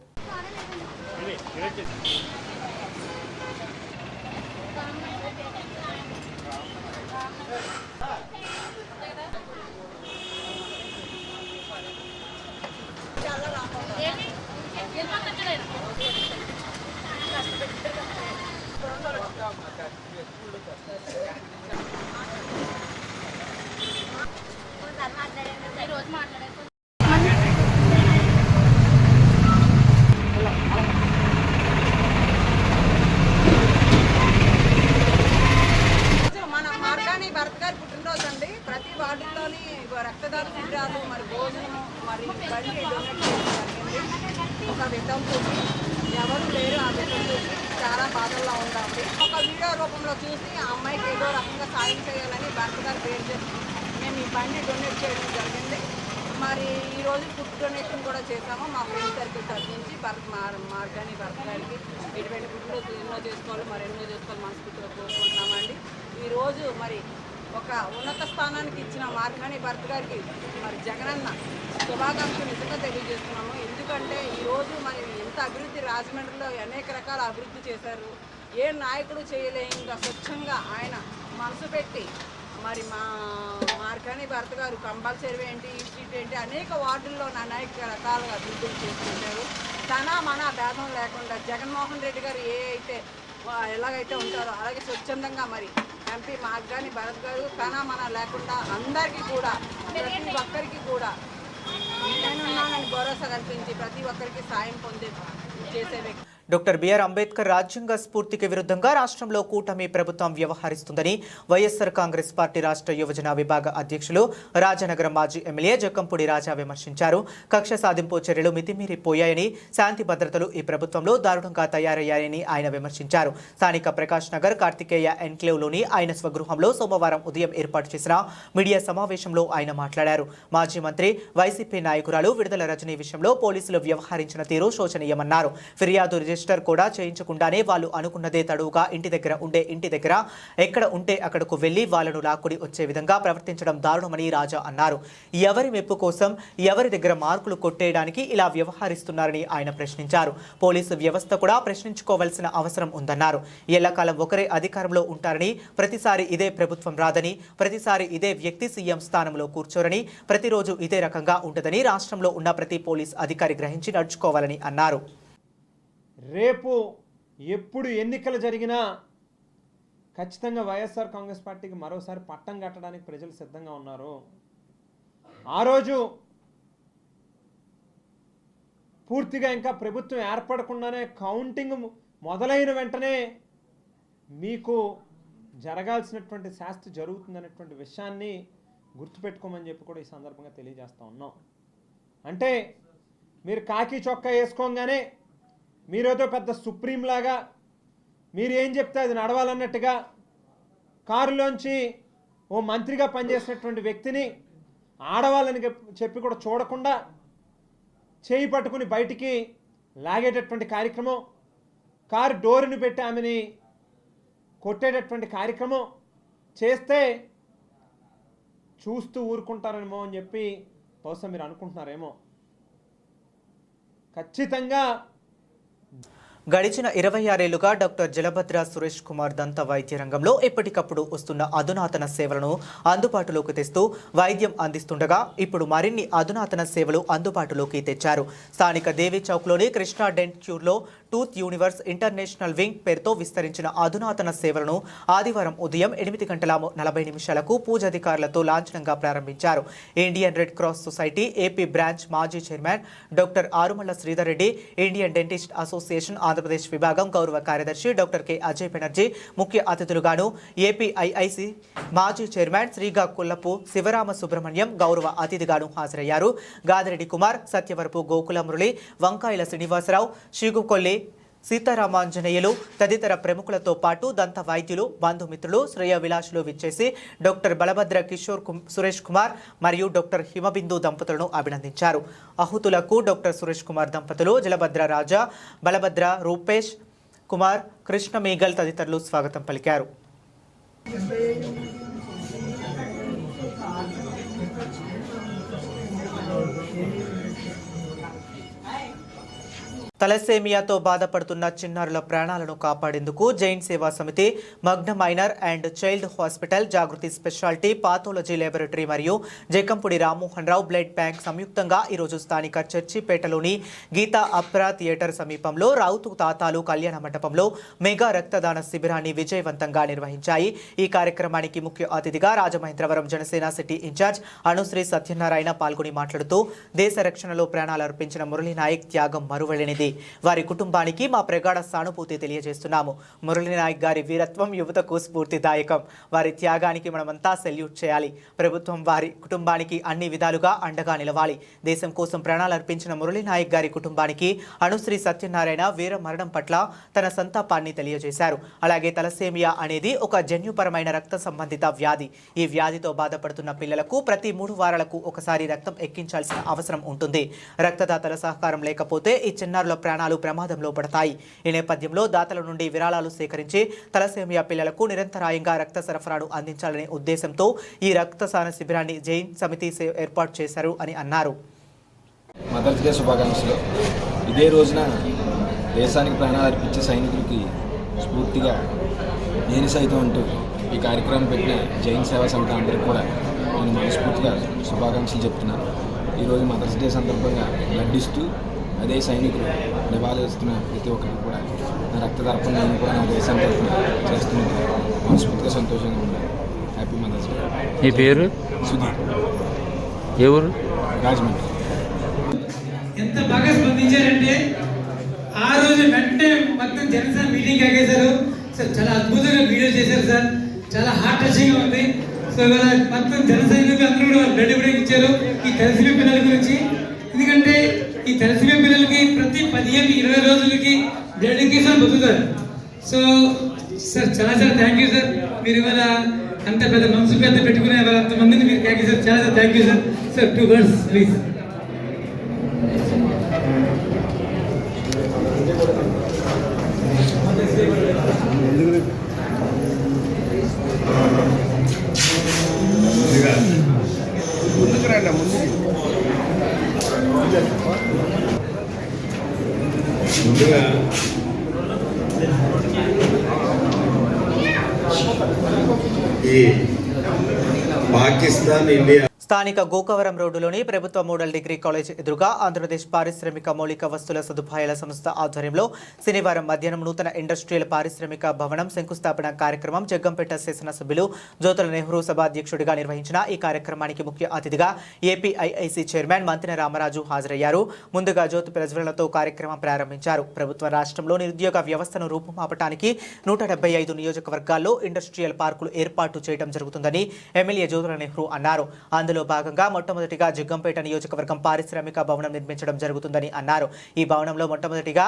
రక్తదాన శిబిరాలు, మరి భోజనం, మరి బండి డొనేట్ చేయడం జరిగింది. ఒక విధంతో ఎవరు లేరు, ఆ విధంతో చాలా బాధల్లో ఉండాలి. ఒక వీడియో రూపంలో చూసి ఆ అమ్మాయికి ఏదో రకంగా సాయం చేయాలని భర్త గారు పేరు చెప్పి మేము ఈ బండి డొనేట్ చేయడం జరిగింది. మరి ఈరోజు ఈరోజు ఫుడ్ డొనేషన్ కూడా చేసాము మా ఫ్రెండ్ సర్కిల్ తరఫు నుంచి మార్గాని భర్త గారికి ఎటువంటి ఫుడ్లో ఎన్నో చేసుకోవాలి మరెన్నో చేసుకోవాలి మనస్ఫూర్తిగా కోరుకుంటున్నామండి. ఈరోజు మరి ఒక ఉన్నత స్థానానికి ఇచ్చిన మార్గాని భర్త గారికి మరి జగనన్న శుభాకాంక్షలు నిజంగా తెలియజేస్తున్నాము. ఎందుకంటే ఈరోజు మరి ఎంత అభివృద్ధి రాజమండ్రిలో అనేక రకాల అభివృద్ధి చేశారు. ఏ నాయకుడు చేయలేని స్వచ్ఛంగా ఆయన మనసు పెట్టి మరి మా మార్గాని భర్త గారు కంపల్సరీ ఏంటి ఈ స్ట్రీట్ ఏంటి అనేక వార్డుల్లో అనేక రకాలుగా అభివృద్ధులు చేసుకుంటారు. తన మన భేదం లేకుండా జగన్మోహన్ రెడ్డి గారు ఎలాగైతే ఉంటారో అలాగే స్వచ్ఛందంగా మరి ఎంపీ మార్గాని భరత్ గారు తన మన లేకుండా అందరికీ కూడా ప్రతి ఒక్కరికి కూడా నేనున్నానని భరోసా కల్పించి ప్రతి ఒక్కరికి సాయం చేసే వ్యక్తి. డాక్టర్ బిఆర్ అంబేద్కర్ రాజ్యాంగ స్ఫూర్తికి విరుద్ధంగా రాష్ట్రంలో కూటమి ప్రభుత్వం వ్యవహరిస్తుందని వైఎస్ఆర్ కాంగ్రెస్ పార్టీ రాష్ట్ర యువజన విభాగ అధ్యక్షులు రాజనగరం మాజీ ఎమ్మెల్యే జక్కంపూడి రాజా విమర్శించారు. కక్ష సాధింపు చర్యలు మితిమీరిపోయాయని, శాంతి భద్రతలు ఈ ప్రభుత్వంలో దారుణంగా తయారయ్యాయని ఆయన విమర్శించారు. స్థానిక ప్రకాష్ నగర్ కార్తికేయ ఎన్క్లేవ్లోని ఆయన స్వగృహంలో సోమవారం ఉదయం ఏర్పాటు చేసిన మీడియా సమావేశంలో ఆయన మాట్లాడారు. మాజీ మంత్రి వైసీపీ నాయకురాలు విడుదల రజనీ విషయంలో పోలీసులు వ్యవహరించిన తీరు శోచనీయమన్నారు. ఫిర్యాదు రిజిస్టర్ కూడా చేయించకుండానే వాళ్ళు అనుకున్నదే తడువుగా ఇంటి దగ్గర ఎక్కడ ఉంటే అక్కడకు వెళ్లి వాళ్ళను లాక్కుడి వచ్చే విధంగా ప్రవర్తించడం దారుణమని రాజా అన్నారు. ఎవరి మెప్పు కోసం ఎవరి దగ్గర మార్కులు కొట్టేయడానికి ఇలా వ్యవహరిస్తున్నారని ఆయన ప్రశ్నించారు. పోలీసు వ్యవస్థ కూడా ప్రశ్నించుకోవాల్సిన అవసరం ఉందన్నారు. ఎల్లకాలం ఒకరే అధికారంలో ఉంటారని, ప్రతిసారి ఇదే ప్రభుత్వం రాదని, ప్రతిసారి ఇదే వ్యక్తి సీఎం స్థానంలో కూర్చోరని, ప్రతిరోజు ఇదే రకంగా ఉంటుందని రాష్ట్రంలో ఉన్న ప్రతి పోలీస్ అధికారి గ్రహించి నడుచుకోవాలని అన్నారు. రేపు ఎప్పుడు ఎన్నికలు జరిగినా ఖచ్చితంగా వైఎస్ఆర్ కాంగ్రెస్ పార్టీకి మరోసారి పట్టం కట్టడానికి ప్రజలు సిద్ధంగా ఉన్నారు. ఆ రోజు పూర్తిగా ఇంకా ప్రభుత్వం ఏర్పడకుండానే కౌంటింగ్ మొదలైన వెంటనే మీకు జరగాల్సినటువంటి శాస్తి జరుగుతుందనేటువంటి విషయాన్ని గుర్తుపెట్టుకోమని చెప్పి కూడా ఈ సందర్భంగా తెలియజేస్తూ ఉన్నాం. అంటే మీరు కాకి చొక్కా వేసుకోగానే మీరేదో పెద్ద సుప్రీం లాగా మీరు ఏం చెప్తే అది నడవాలన్నట్టుగా కారులోంచి ఓ మంత్రిగా పనిచేసినటువంటి వ్యక్తిని ఆడవాళ్ళని చెప్పి కూడా చూడకుండా చేయి పట్టుకుని బయటికి లాగేటటువంటి కార్యక్రమం, కారు డోరుని పెట్టి ఆమెని కొట్టేటటువంటి కార్యక్రమం చేస్తే చూస్తూ ఊరుకుంటారేమో అని చెప్పి బహుశా మీరు అనుకుంటున్నారేమో. ఖచ్చితంగా గడిచిన 26 ఏళ్లుగా డాక్టర్ జలభద్ర సురేష్ కుమార్ దంత వైద్య రంగంలో ఎప్పటికప్పుడు వస్తున్న అధునాతన సేవలను అందుబాటులోకి తెస్తూ వైద్యం అందిస్తుండగా ఇప్పుడు మరిన్ని అధునాతన సేవలు అందుబాటులోకి తెచ్చారు. స్థానిక దేవి చౌక్లోని కృష్ణా డెంట్ క్యూర్లో టూత్ యూనివర్స్ ఇంటర్నేషనల్ వింగ్ పేరుతో విస్తరించిన అధునాతన సేవలను ఆదివారం ఉదయం 8:40 పూజాధికారులతో లాంఛనంగా ప్రారంభించారు. Indian red cross society AP branch మాజీ chairman doctor Arumalla Sridhar Reddy, Indian dentist association Andhra Pradesh విభాగం గౌరవ కార్యదర్శి డాక్టర్ కె అజయ్ బెనర్జీ ముఖ్య అతిథులుగాను, ఏపీఐఐసి మాజీ చైర్మన్ శ్రీగా కుల్లపు శివరామ సుబ్రహ్మణ్యం గౌరవ అతిథిగాను హాజరయ్యారు. గాదిరెడ్డి కుమార్, సత్యవరపు గోకుల మురళి, వంకాయల శ్రీనివాసరావు, శిగుకొల్లి సీతారామాంజనేయులు తదితర ప్రముఖులతో పాటు దంత వైద్యులు, బంధుమిత్రులు, శ్రేయ విలాసులు విచ్చేసి డాక్టర్ బలభద్ర కిషోర్ సురేష్ కుమార్ మరియు డాక్టర్ హిమబిందు దంపతులను అభినందించారు. అహుతులకు డాక్టర్ సురేష్ కుమార్ దంపతులు, జలభద్ర రాజా, బలభద్ర రూపేష్ కుమార్, కృష్ణ మేఘల్ తదితరులు స్వాగతం పలికారు. తలసేమియాతో బాధపడుతున్న చిన్నారుల ప్రాణాలను కాపాడేందుకు Jain Seva Samiti, Magna minor and child hospital, Jagruti speciality pathology laboratory మరియు జకంపూడి రామ్మోహన్ రావు బ్లడ్ బ్యాంక్ సంయుక్తంగా ఈరోజు స్థానిక చర్చిపేటలోని గీతా అప్రా థియేటర్ సమీపంలో రౌతు తాతాలు కళ్యాణ మండపంలో మెగా రక్తదాన శిబిరాన్ని విజయవంతంగా నిర్వహించాయి. ఈ కార్యక్రమానికి ముఖ్య అతిథిగా రాజమహేంద్రవరం జనసేన సిటీ ఇన్ఛార్జ్ అనుశ్రీ సత్యనారాయణ పాల్గొని మాట్లాడుతూ దేశ రక్షణలో ప్రాణాలు అర్పించిన మురళీ నాయక్ త్యాగం మరువలేనిది. వారి కుటుంబానికి మా ప్రగాఢ సానుభూతి తెలియజేస్తున్నాము. మురళీ నాయక్ గారి వీరత్వం యువతకు స్ఫూర్తిదాయకం. వారి త్యాగానికి మనమంతా సెల్యూట్ చేయాలి. ప్రభుత్వం వారి కుటుంబానికి అన్ని విధాలుగా అండగా నిలవాలి. దేశం కోసం ప్రాణాలు అర్పించిన మురళీ నాయక్ గారి కుటుంబానికి అనుశ్రీ సత్యనారాయణ వీర మరణం పట్ల తన సంతాపాన్ని తెలియజేశారు. అలాగే తలసేమియా అనేది ఒక జన్యుపరమైన రక్త సంబంధిత వ్యాధి. ఈ వ్యాధితో బాధపడుతున్న పిల్లలకు ప్రతి 3 వారాలకు ఒకసారి రక్తం ఎక్కించాల్సిన అవసరం ఉంటుంది. రక్తదాతల సహకారం లేకపోతే ఈ చిన్నారుల ప్రాణాలు ప్రమాదంలో పడతాయి. ఈ నేపథ్యంలో దాతల నుండి విరాళాలు సేకరించి తలసేమియా పిల్లలకు నిరంతరాయంగా రక్త సరఫరాను అందించాలనే ఉద్దేశంతో ఈ రక్తదాన శిబిరాన్ని జైన్ సమితి ఏర్పాటు చేశారు అని అన్నారు. మదర్స్ డే శుభాకాంక్షలు. ఇదే రోజున దేశానికి ప్రాణాలు అర్పించే సైనికులకి స్ఫూర్తిగా నేను సైతం అంటూ ఈ కార్యక్రమం పెట్టిన జైన్ సేవా సమితి అందరికీ కూడా నేను మనస్ఫూర్తిగా శుభాకాంక్షలు చెప్తున్నాను. ఈరోజు మదర్స్ డే సందర్భంగా బ్లడ్ ఇస్తూ అదే సైనికులు నివాళిస్తున్న ప్రతి ఒక్కరికి కూడా నా రక్తదర్పణ నేను కూడా నా దేశం తరఫున చేస్తున్నాను. మనస్ఫూర్తిగా సంతోషంగా ఉన్నాను. Happy mother's day. మీ పేరు? సుధీర్. ఎవరు? రాజమండ్రి. ఎంత బాగా స్పందించారంటే ఆ రోజు వెంటనే మొత్తం జనసేన మీటింగ్ ఆగేశారు సార్. చాలా అద్భుతంగా వీడియో చేశారు సార్. చాలా హార్ట్ టచింగ్ ఉంది. సో ఇవాళ మొత్తం జనసైనికులు అందరూ కూడా బ్లడ్ కూడా ఇచ్చారు ఈ తలసిమియా పిల్లల గురించి. ఎందుకంటే ఈ తలసిమియా పిల్లలకి ప్రతి 15-20 రోజులకి బ్లడ్ ఇచ్చేసారి బతుకుతారు. సో సార్ చాలా థ్యాంక్ యూ సార్. మీరు ఇవాళ అంత పెద్ద మనసు పెద్ద పెట్టుకునే ఇవాళ అంతమందిని మీరు థ్యాంక్ యూ సార్. చాలా thank you sir. Sir 2 words please. ముందుగా ఈ పాకిస్తాన్ ఇండియా స్థానిక గోకవరం రోడ్డులోని ప్రభుత్వ మోడల్ డిగ్రీ కాలేజ్ ఎదురుగా ఆంధ్రప్రదేశ్ పారిశ్రామిక మౌలిక వస్తువుల సదుపాయాల సంస్థ ఆధ్వర్యంలో శనివారం మధ్యాహ్నం నూతన ఇండస్ట్రియల్ పారిశ్రామిక భవనం శంకుస్థాపన కార్యక్రమం జగ్గంపేట శాసనసభ్యులు జ్యోతుల నెహ్రూ సభ అధ్యక్షుడిగా నిర్వహించిన ఈ కార్యక్రమానికి ముఖ్య అతిథిగా ఏపీఐఐసి చైర్మన్ మంతిన రామరాజు హాజరయ్యారు. ముందుగా జ్యోతి ప్రజ్వలనతో కార్యక్రమం ప్రారంభించారు. ప్రభుత్వ రాష్ట్రంలో నిరుద్యోగ వ్యవస్థను రూపుమాపటానికి 175 నియోజకవర్గాల్లో ఇండస్ట్రియల్ పార్కులు ఏర్పాటు చేయడం జరుగుతుందని ఎమ్మెల్యే జ్యోతుల నెహ్రూ అన్నారు. అందులో భాగంగా మొట్టమొదటిగా జగ్గంపేట నియోజకవర్గం పారిశ్రామిక భవనం నిర్మించడం జరుగుతుందని అన్నారు. ఈ భవనంలో మొట్టమొదటిగా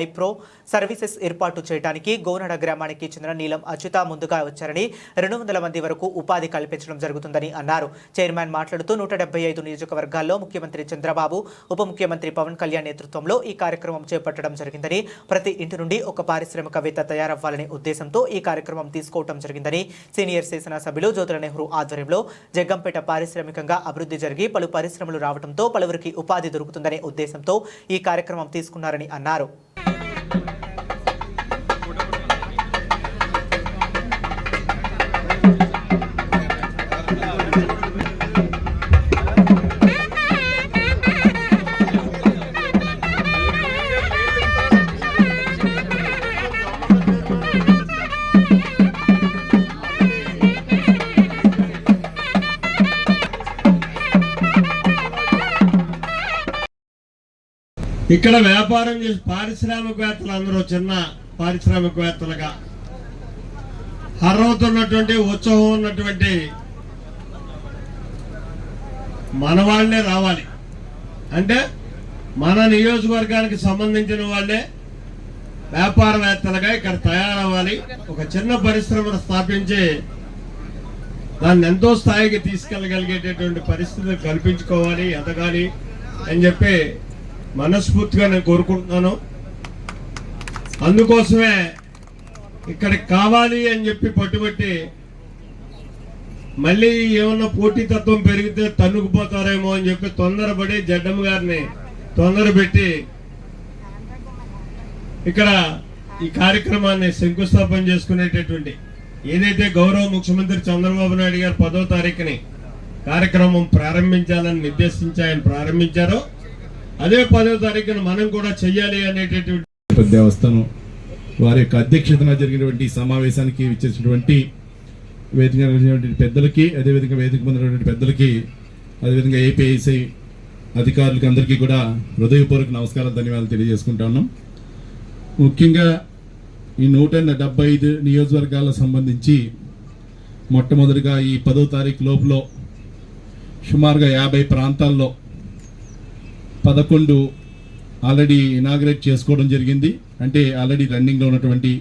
ఐప్రో సర్వీసెస్ ఏర్పాటు చేయడానికి గోనడ గ్రామానికి చెందిన నీలం అచ్యుత ముందుగా వచ్చారని 200 మంది వరకు ఉపాధి కల్పించడం జరుగుతుందని అన్నారు. చైర్మన్ మాట్లాడుతూ 175 నియోజకవర్గాల్లో ముఖ్యమంత్రి చంద్రబాబు, ఉప ముఖ్యమంత్రి పవన్ కళ్యాణ్ నేతృత్వంలో ఈ కార్యక్రమం చేపట్టడం జరిగిందని, ప్రతి ఇంటి నుండి ఒక పారిశ్రామికవేత్త తయారవ్వాలనే ఉద్దేశంతో ఈ కార్యక్రమం తీసుకోవడం జరిగిందని సీనియర్ శాసనసభ్యులు జ్యోతుల నెహ్రూ ఆధ్వర్యంలో జగ్గంపేట పారిశ్రామికంగా అభివృద్ధి జరిగి పలు పరిశ్రమలు రావడంతో పలువురికి ఉపాధి దొరుకుతుందనే ఉద్దేశంతో ఈ కార్యక్రమం తీసుకున్నారని అన్నారు. ఇక్కడ వ్యాపారం చేసి పారిశ్రామికవేత్తలు అందరూ చిన్న పారిశ్రామికవేత్తలుగా హర్రవుతున్నటువంటి ఉత్సవం ఉన్నటువంటి మన వాళ్ళే రావాలి. అంటే మన నియోజకవర్గానికి సంబంధించిన వాళ్ళే వ్యాపారవేత్తలుగా ఇక్కడ తయారవ్వాలి. ఒక చిన్న పరిశ్రమను స్థాపించి దాన్ని ఎంతో స్థాయికి తీసుకెళ్ళగలిగేటటువంటి పరిస్థితులు కల్పించుకోవాలి, ఎదగాలి అని చెప్పి మనస్ఫూర్తిగా నేను కోరుకుంటున్నాను. అందుకోసమే ఇక్కడికి కావాలి అని చెప్పి పట్టుబట్టి మళ్ళీ ఏమన్నా పోటీతత్వం పెరిగితే తన్నుకుపోతారేమో అని చెప్పి తొందరపడి జడ్డమ్మ గారిని తొందరపెట్టి ఇక్కడ ఈ కార్యక్రమాన్ని శంకుస్థాపన చేసుకునేటటువంటి ఏదైతే గౌరవ ముఖ్యమంత్రి చంద్రబాబు నాయుడు గారు 10వ తారీఖుని కార్యక్రమం ప్రారంభించాలని నిర్దేశించి ఆయన ప్రారంభించారో అదే 10వ తారీఖున మనం కూడా చెయ్యాలి అనేటటువంటి దేవస్థానం వారి యొక్క అధ్యక్షతన జరిగినటువంటి సమావేశానికి విచ్చేసినటువంటి వేదిక పెద్దలకి, అదేవిధంగా వేదిక పొందినటువంటి పెద్దలకి, అదేవిధంగా ఏపీఐసి అధికారులకి అందరికీ కూడా హృదయపూర్వక నమస్కారాలు, ధన్యవాదాలు తెలియజేసుకుంటా ఉన్నాం. ముఖ్యంగా ఈ 175 నియోజకవర్గాలకు సంబంధించి మొట్టమొదటిగా ఈ 10వ తారీఖు లోపల సుమారుగా 50 ప్రాంతాల్లో 11 ఆల్రెడీ ఇనాగ్రేట్ చేసుకోవడం జరిగింది. అంటే ఆల్రెడీ రన్నింగ్లో ఉన్నటువంటి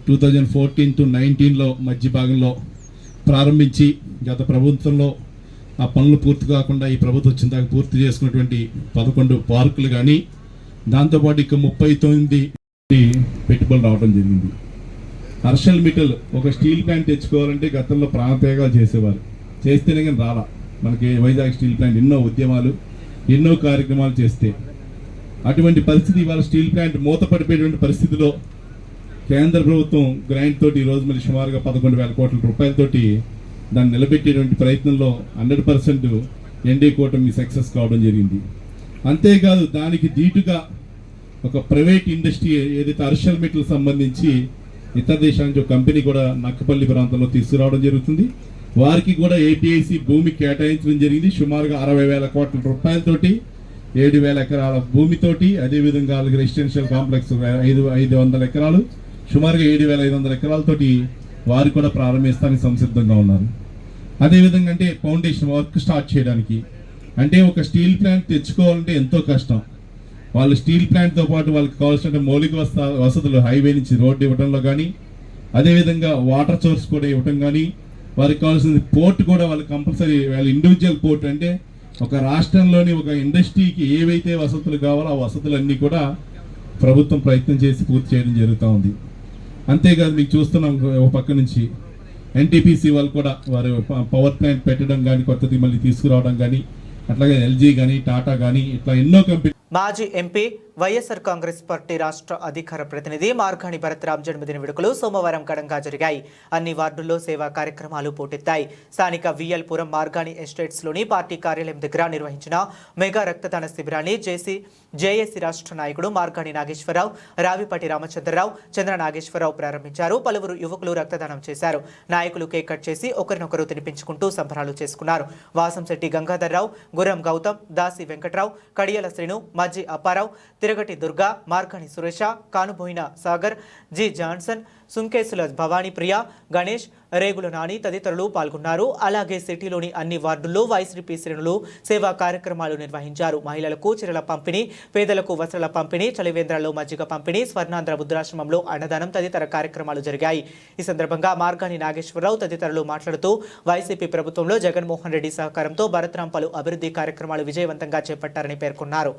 2014 to 19లో మధ్య భాగంలో ప్రారంభించి గత ప్రభుత్వంలో ఆ పనులు పూర్తి కాకుండా ఈ ప్రభుత్వం వచ్చిన దాకా పూర్తి చేసుకున్నటువంటి 11 పార్కులు కానీ, దాంతోపాటు ఇక 39 పెట్టుబడులు రావడం జరిగింది. హర్షల్ మిట్టల్ ఒక స్టీల్ ప్లాంట్ తెచ్చుకోవాలంటే గతంలో ప్రాణత్యాగాలు చేసేవారు, చేస్తేనే కానీ రాలా. మనకి వైజాగ్ స్టీల్ ప్లాంట్ ఎన్నో ఉద్యమాలు, ఎన్నో కార్యక్రమాలు చేస్తే అటువంటి పరిస్థితి ఇవాళ స్టీల్ ప్లాంట్ మూతపడిపోయేటువంటి పరిస్థితిలో కేంద్ర ప్రభుత్వం గ్రాంట్ తోటి ఈరోజు మరి సుమారుగా 11,000 కోట్ల రూపాయలతోటి దాన్ని నిలబెట్టేటువంటి ప్రయత్నంలో 100% ఎన్డీఏ కూటమి సక్సెస్ కావడం జరిగింది. అంతేకాదు దానికి దీటుగా ఒక ప్రైవేట్ ఇండస్ట్రీ ఏదైతే హర్షల్ మిట్టల్ సంబంధించి ఇతర దేశాల నుంచి ఒక కంపెనీ కూడా నక్కపల్లి ప్రాంతంలో తీసుకురావడం జరుగుతుంది. వారికి కూడా ఏపీఐసి భూమి కేటాయించడం జరిగింది. సుమారుగా 60,000 కోట్ల రూపాయలతోటి 7,000 ఎకరాల భూమితోటి, అదేవిధంగా రెసిడెన్షియల్ కాంప్లెక్స్ 500 ఎకరాలు, సుమారుగా 7,500 ఎకరాలతోటి వారు కూడా ప్రారంభిస్తానికి సంసిద్ధంగా ఉన్నారు. అదేవిధంగా అంటే ఫౌండేషన్ వర్క్ స్టార్ట్ చేయడానికి, అంటే ఒక స్టీల్ ప్లాంట్ తెచ్చుకోవాలంటే ఎంతో కష్టం. వాళ్ళు స్టీల్ ప్లాంట్తో పాటు వాళ్ళకి కావాల్సిన మౌలిక వసతులు, హైవే నుంచి రోడ్డు ఇవ్వడంలో కానీ, అదేవిధంగా వాటర్ సోర్స్ కూడా ఇవ్వటం కానీ, వారికి కావాల్సిన పోర్ట్ కూడా వాళ్ళు కంపల్సరీ, వాళ్ళ ఇండివిజువల్ పోర్ట్ అంటే ఒక రాష్ట్రంలోని ఒక ఇండస్ట్రీకి ఏవైతే వసతులు కావాలో ఆ వసతులన్నీ కూడా ప్రభుత్వం ప్రయత్నం చేసి పూర్తి చేయడం జరుగుతూ ఉంది. అంతేకాదు మీకు చూస్తున్నాం ఒక పక్క నుంచి ఎన్టీపీసీ వాళ్ళు కూడా వారు పవర్ ప్లాంట్ పెట్టడం కానీ, కొత్తది మళ్ళీ తీసుకురావడం కానీ, అట్లాగే ఎల్జీ కానీ, టాటా కానీ, ఇట్లా ఎన్నో కంపెనీ. మాజీ ఎంపీ వైఎస్ఆర్ కాంగ్రెస్ పార్టీ రాష్ట్ర అధికార ప్రతినిధి మార్గాని భరత్రామ్ జన్మదిన వేడుకలు సోమవారం ఘనంగా జరిగాయి. అన్ని వార్డుల్లో సేవా కార్యక్రమాలు పోటెత్తాయి. స్థానిక విఎల్పురం మార్గాని ఎస్టేట్స్లోని పార్టీ కార్యాలయం దగ్గర నిర్వహించిన మెగా రక్తదాన శిబిరాన్ని జేఏసీ రాష్ట్ర నాయకుడు మార్గాని నాగేశ్వరరావు, రావిపాటి రామచంద్రరావు, చంద్ర నాగేశ్వరరావు ప్రారంభించారు. పలువురు యువకులు రక్తదానం చేశారు. నాయకులు కేక్ కట్ చేసి ఒకరినొకరు తినిపించుకుంటూ సంబరాలు చేసుకున్నారు. వాసంశెట్టి గంగాధర్రావు, గుర్రం గౌతమ్, దాసి వెంకట్రావు, కడియాల శ్రీను, మజ్జి అప్పారావు, తిరగటి దుర్గా, మార్గాని సురేష, కానుబోయిన సాగర్, జి జాన్సన్, సుంకేసుల భవానీ ప్రియ, గణేష్, రేగుల నాని తదితరులు పాల్గొన్నారు. అలాగే సిటీలోని అన్ని వార్డుల్లో వైసీపీ శ్రేణులు సేవా కార్యక్రమాలు నిర్వహించారు. మహిళలకు చీరల పంపిణీ, పేదలకు వస్త్రాల పంపిణీ, చలివేంద్రాల్లో మజ్జిగ పంపిణీ, స్వర్ణాంధ్ర బుద్ధాశ్రమంలో అన్నదానం తదితర కార్యక్రమాలు జరిగాయి. ఈ సందర్భంగా మార్గాని నాగేశ్వరరావు తదితరులు మాట్లాడుతూ వైసీపీ ప్రభుత్వంలో జగన్మోహన్ రెడ్డి సహకారంతో భరత్రామ్ పలు అభివృద్ధి కార్యక్రమాలు విజయవంతంగా చేపట్టారని పేర్కొన్నారు.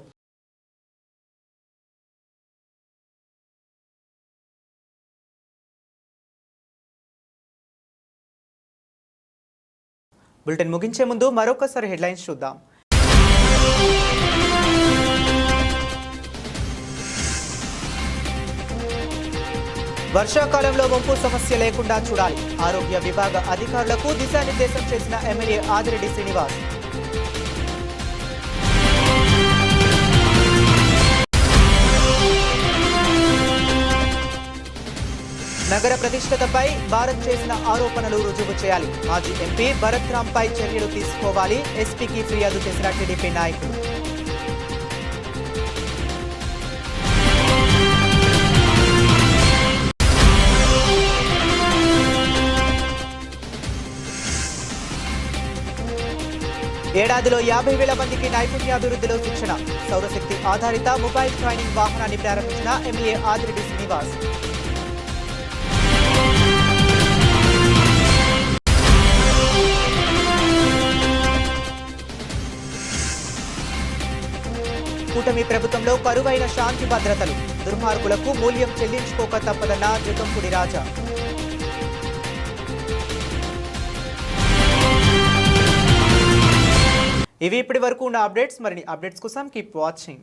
బులెటిన్ ముగించే ముందు మరొకసారి హెడ్లైన్స్ చూద్దాం. వర్షాకాలంలో ముంపు సమస్య లేకుండా చూడాలి. ఆరోగ్య విభాగ అధికారులకు దిశానిర్దేశం చేసిన ఎమ్మెల్యే ఆదిరెడ్డి శ్రీనివాస్. నగర ప్రతిష్టతపై భారత్ చేసిన ఆరోపణలు రుజువు చేయాలి. మాజీ ఎంపీ భరత్రామ్పై చర్యలు తీసుకోవాలి. ఎస్పీకి ఫిర్యాదు చేసిన టీడీపీ నాయకులు. ఏడాదిలో 50,000 మందికి నైపుణ్యాభివృద్ధిలో శిక్షణ. సౌరశక్తి ఆధారిత మొబైల్ ట్రైనింగ్ వాహనాన్ని ప్రారంభించిన ఎమ్మెల్యే ఆదిరెడ్డి శ్రీనివాస్. కూటమి ప్రభుత్వంలో కరువైన శాంతి భద్రతలు. దుర్మార్గులకు మూల్యం చెల్లించుకోక తప్పదన్న జగంపూడి రాజా. ఇవి ఇప్పటి వరకు ఉన్న అప్డేట్స్. మరిన్ని అప్డేట్స్ కోసం కీప్ వాచింగ్.